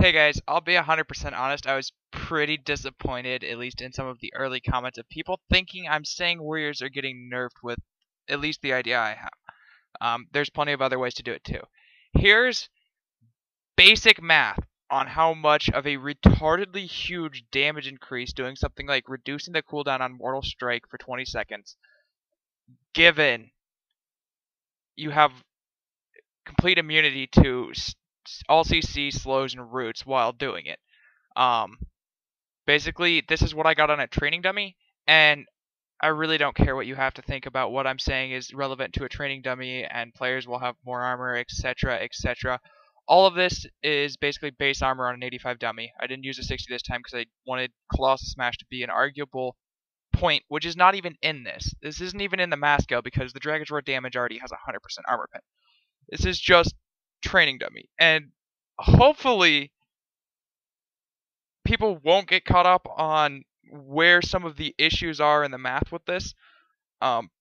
Hey guys, I'll be 100% honest, I was pretty disappointed, at least in some of the early comments of people thinking I'm saying warriors are getting nerfed with at least the idea I have. There's plenty of other ways to do it too. Here's basic math on how much of a retardedly huge damage increase doing something like reducing the cooldown on Mortal Strike for 20 seconds, given you have complete immunity to all CC, slows, and roots while doing it. Basically, this is what I got on a training dummy, and I really don't care what you have to think about what I'm saying is relevant to a training dummy, and players will have more armor, etc., etc. All of this is basically base armor on an 85 dummy. I didn't use a 60 this time because I wanted Colossal Smash to be an arguable point, which is not even in this. This isn't even in the mass scale because the Dragon's Roar damage already has 100% armor pen. This is just training dummy, and hopefully people won't get caught up on where some of the issues are in the math with this,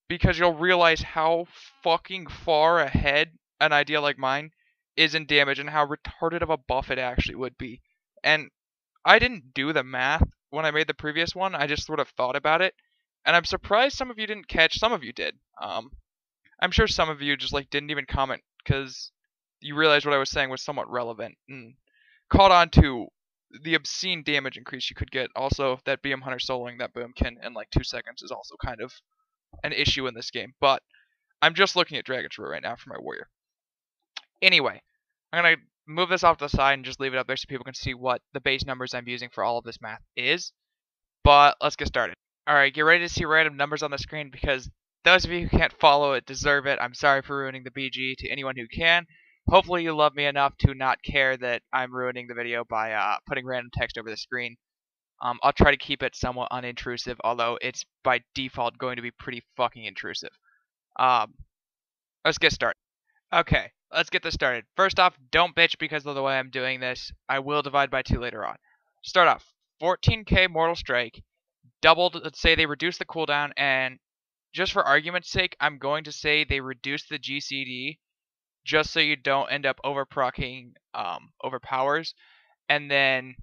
because you'll realize how fucking far ahead an idea like mine is in damage and how retarded of a buff it actually would be. And I didn't do the math when I made the previous one, I just sort of thought about it, and I'm surprised some of you didn't catch, some of you did. I'm sure some of you just didn't even comment because you realized what I was saying was somewhat relevant and caught on to the obscene damage increase you could get. Also, that BM Hunter soloing that boomkin in 2 seconds is also kind of an issue in this game. But I'm just looking at Dragon's Roar right now for my warrior. Anyway, I'm going to move this off to the side and just leave it up there so people can see what the base numbers I'm using for all of this math is. But let's get started. Alright, get ready to see random numbers on the screen because those of you who can't follow it deserve it. I'm sorry for ruining the BG to anyone who can. Hopefully you love me enough to not care that I'm ruining the video by putting random text over the screen. I'll try to keep it somewhat unintrusive, although it's by default going to be pretty fucking intrusive. Let's get started. Okay, let's get this started. First off, don't bitch because of the way I'm doing this. I will divide by 2 later on. Start off, 14k Mortal Strike, doubled, let's say they reduce the cooldown, and just for argument's sake, I'm going to say they reduce the GCD just so you don't end up overproccing overpowers, and then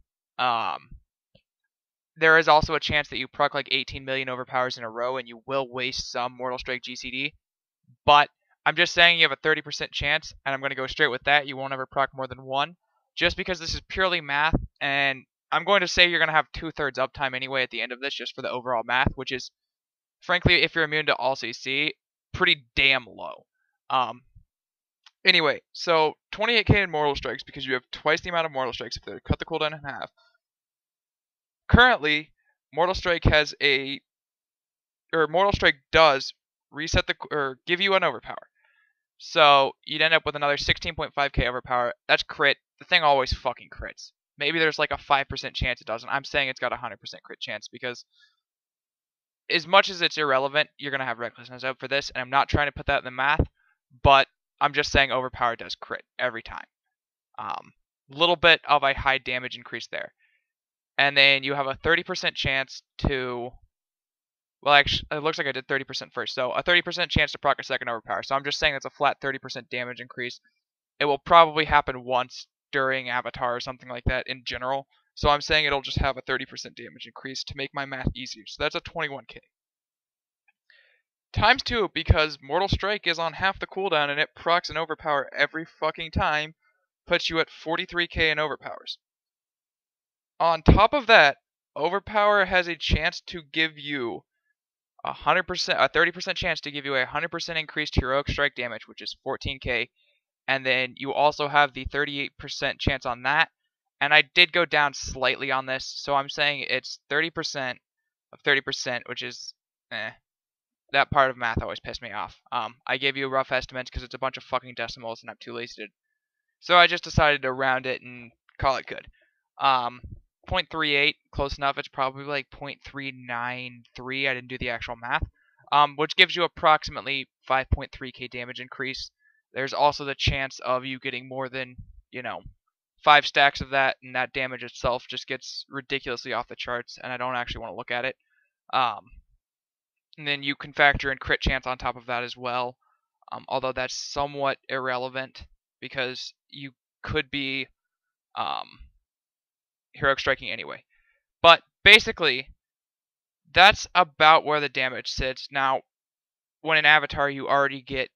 there is also a chance that you proc 18 million overpowers in a row and you will waste some Mortal Strike GCD, but I'm just saying you have a 30% chance, and I'm going to go straight with that. You won't ever proc more than 1, just because this is purely math, and I'm going to say you're going to have 2/3 uptime anyway at the end of this just for the overall math, which is, frankly, if you're immune to all CC, pretty damn low. Anyway, so 28k in Mortal Strikes because you have twice the amount of Mortal Strikes if they cut the cooldown in half. Currently, Mortal Strike Mortal Strike does reset give you an overpower. So you'd end up with another 16.5k overpower. That's crit. The thing always fucking crits. Maybe there's a 5% chance it doesn't. I'm saying it's got a 100% crit chance because as much as it's irrelevant, you're going to have recklessness out for this, and I'm not trying to put that in the math, but I'm just saying overpower does crit every time. Little bit of a high damage increase there. And then you have a 30% chance to, well, actually, it looks like I did 30% first. So a 30% chance to proc a second overpower. So I'm just saying it's a flat 30% damage increase. It will probably happen once during Avatar or something like that in general. So I'm saying it'll just have a 30% damage increase to make my math easier. So that's a 21k. Times 2 because Mortal Strike is on half the cooldown and it procs an overpower every fucking time, puts you at 43k in overpowers. On top of that, overpower has a chance to give you a 30% chance to give you a 100% increased heroic strike damage, which is 14k, and then you also have the 38% chance on that. And I did go down slightly on this, so I'm saying it's 30% of 30%, which is that part of math always pissed me off. I gave you rough estimates because it's a bunch of fucking decimals and I'm too lazy to. So I just decided to round it and call it good. 0.38, close enough. It's probably 0.393. I didn't do the actual math. Which gives you approximately 5.3k damage increase. There's also the chance of you getting more than, 5 stacks of that, and that damage itself just gets ridiculously off the charts, and I don't actually want to look at it. And then you can factor in crit chance on top of that as well, although that's somewhat irrelevant because you could be heroic striking anyway. But basically, that's about where the damage sits. Now, when in Avatar, you already get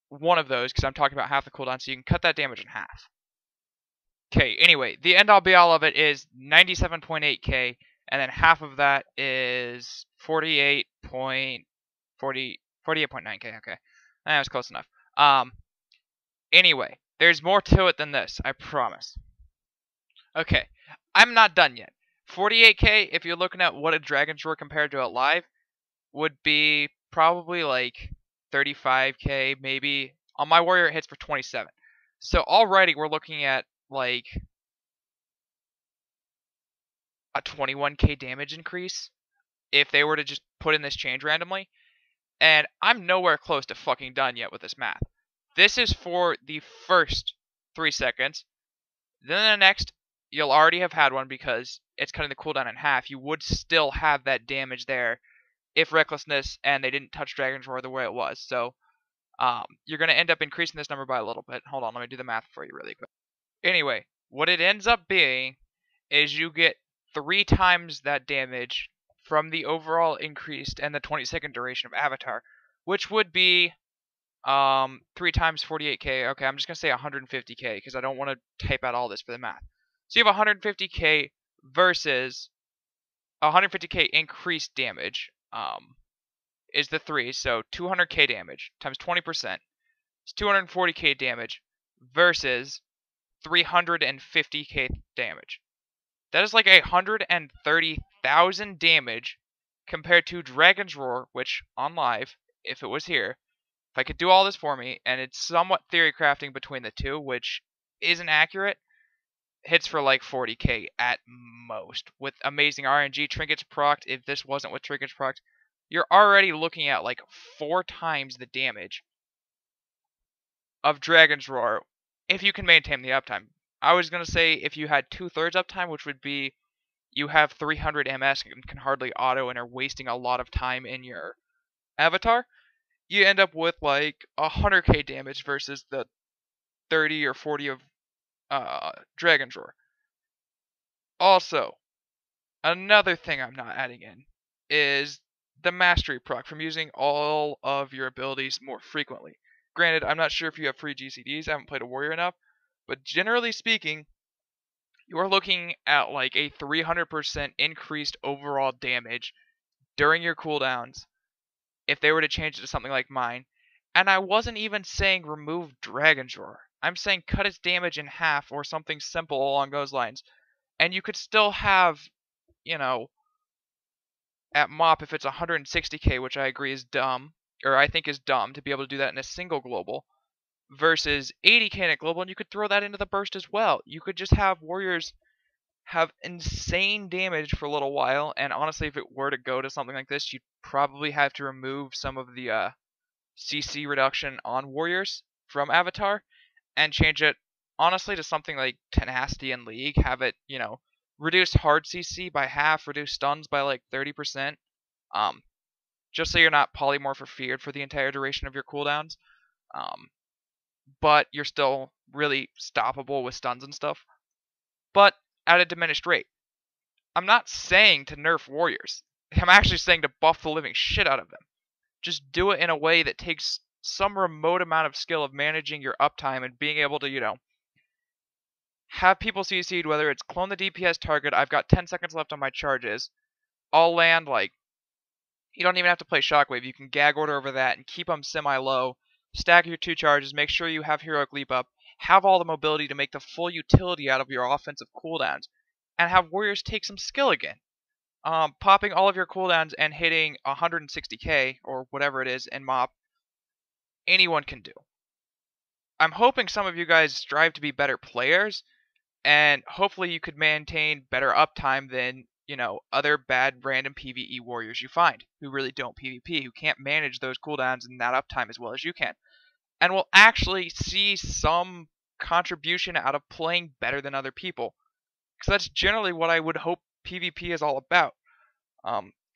one of those, because I'm talking about half the cooldown, so you can cut that damage in half. Okay, anyway, the end-all be-all of it is 97.8k, and then half of that is 48.9k, okay. That was close enough. Anyway, there's more to it than this, I promise. Okay, I'm not done yet. 48k, if you're looking at what a Dragon's Roar compared to it live, would be probably like 35k, maybe. On my warrior, it hits for 27. So already we're looking at like a 21k damage increase if they were to just put in this change randomly. And I'm nowhere close to fucking done yet with this math. This is for the first 3 seconds. Then the next, you'll already have had one because it's cutting the cooldown in half. You would still have that damage there if Recklessness and they didn't touch Dragon's Roar the way it was. So you're going to end up increasing this number by a little bit. Hold on, let me do the math for you really quick. Anyway, what it ends up being is you get 3 times that damage from the overall increased and the 20-second duration of Avatar, which would be 3 times 48k. Okay, I'm just going to say 150k because I don't want to type out all this for the math. So you have 150k versus 150k increased damage is the 3, so 200k damage times 20% is 240k damage versus 350k damage. That is like 130,000 damage compared to Dragon's Roar, which on live, if it was here, if I could do all this for me, and it's somewhat theory crafting between the two, which isn't accurate, hits for like 40k at most. With amazing RNG, trinkets procced, if this wasn't with trinkets procced, you're already looking at like 4 times the damage of Dragon's Roar if you can maintain the uptime. I was going to say if you had 2/3 uptime, which would be you have 300 MS and can hardly auto and are wasting a lot of time in your avatar, you end up with like 100k damage versus the 30 or 40 of Dragon's Roar. Also, another thing I'm not adding in is the mastery proc from using all of your abilities more frequently. Granted, I'm not sure if you have free GCDs, I haven't played a warrior enough, but generally speaking, you are looking at like a 300% increased overall damage during your cooldowns if they were to change it to something like mine. And I wasn't even saying remove Dragon's Roar. I'm saying cut its damage in half or something simple along those lines. And you could still have, you know, at MOP if it's 160k, which I agree is dumb, or I think is dumb to be able to do that in a single global, versus 80k in a global, and you could throw that into the burst as well. You could just have warriors have insane damage for a little while, and honestly, if it were to go to something like this, you'd probably have to remove some of the CC reduction on warriors from Avatar, and change it, honestly, to something like Tenacity in League, have it, you know, reduce hard CC by half, reduce stuns by like 30%, just so you're not polymorph or feared for the entire duration of your cooldowns, but you're still really stoppable with stuns and stuff, but at a diminished rate. I'm not saying to nerf warriors. I'm actually saying to buff the living shit out of them. Just do it in a way that takes some remote amount of skill of managing your uptime and being able to, you know, have people CC'd, whether it's clone the DPS target, I've got 10 seconds left on my charges, I'll land, like, you don't even have to play Shockwave, you can gag order over that and keep them semi-low, stack your 2 charges, make sure you have Heroic Leap up, have all the mobility to make the full utility out of your offensive cooldowns, and have warriors take some skill again. Popping all of your cooldowns and hitting 160k, or whatever it is, in MOP, anyone can do. I'm hoping some of you guys strive to be better players, and hopefully you could maintain better uptime than, you know, other bad random PvE warriors you find, who really don't PvP, who can't manage those cooldowns and that uptime as well as you can. And will actually see some contribution out of playing better than other people. Because that's generally what I would hope PvP is all about.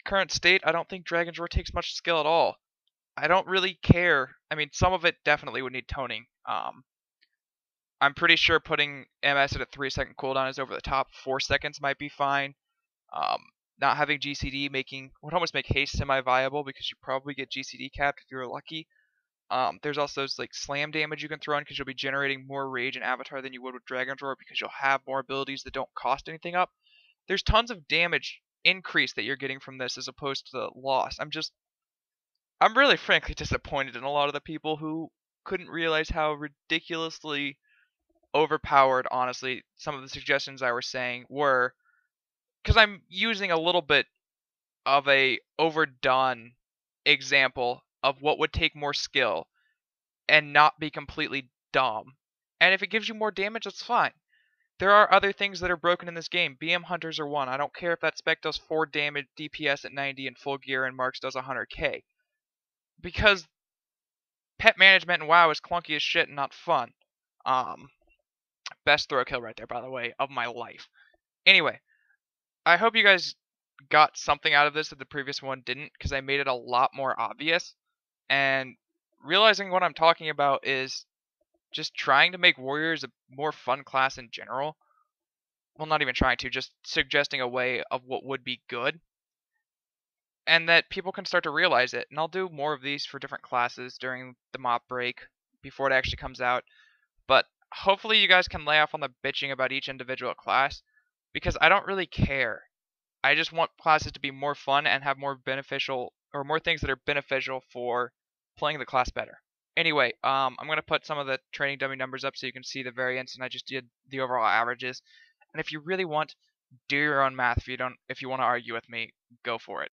Current state, I don't think Dragon's Roar takes much skill at all. I don't really care. I mean, some of it definitely would need toning. I'm pretty sure putting MS at a 3-second cooldown is over the top. 4 seconds might be fine. Not having GCD would almost make haste semi-viable because you probably get GCD capped if you're lucky. There's also like slam damage you can throw in because you'll be generating more rage and avatar than you would with Dragon's Roar because you'll have more abilities that don't cost anything up. There's tons of damage increase that you're getting from this as opposed to the loss. I'm really frankly disappointed in a lot of the people who couldn't realize how ridiculously overpowered, honestly, some of the suggestions I was saying were, because I'm using a little bit of a overdone example of what would take more skill and not be completely dumb. And if it gives you more damage, that's fine. There are other things that are broken in this game. BM Hunters are one. I don't care if that spec does 4 damage DPS at 90 and full gear and Marks does 100k. Because pet management in WoW is clunky as shit and not fun. Best throw kill right there, by the way, of my life. Anyway, I hope you guys got something out of this that the previous one didn't, because I made it a lot more obvious. And realizing what I'm talking about is just trying to make warriors a more fun class in general. Well, not even trying to, just suggesting a way of what would be good. And that people can start to realize it. And I'll do more of these for different classes during the mop break before it actually comes out. But hopefully you guys can lay off on the bitching about each individual class, because I don't really care. I just want classes to be more fun and have more beneficial, or more things that are beneficial for playing the class better. Anyway, I'm going to put some of the training dummy numbers up so you can see the variance, and I just did the overall averages. And if you really want, do your own math. If you want to argue with me, go for it.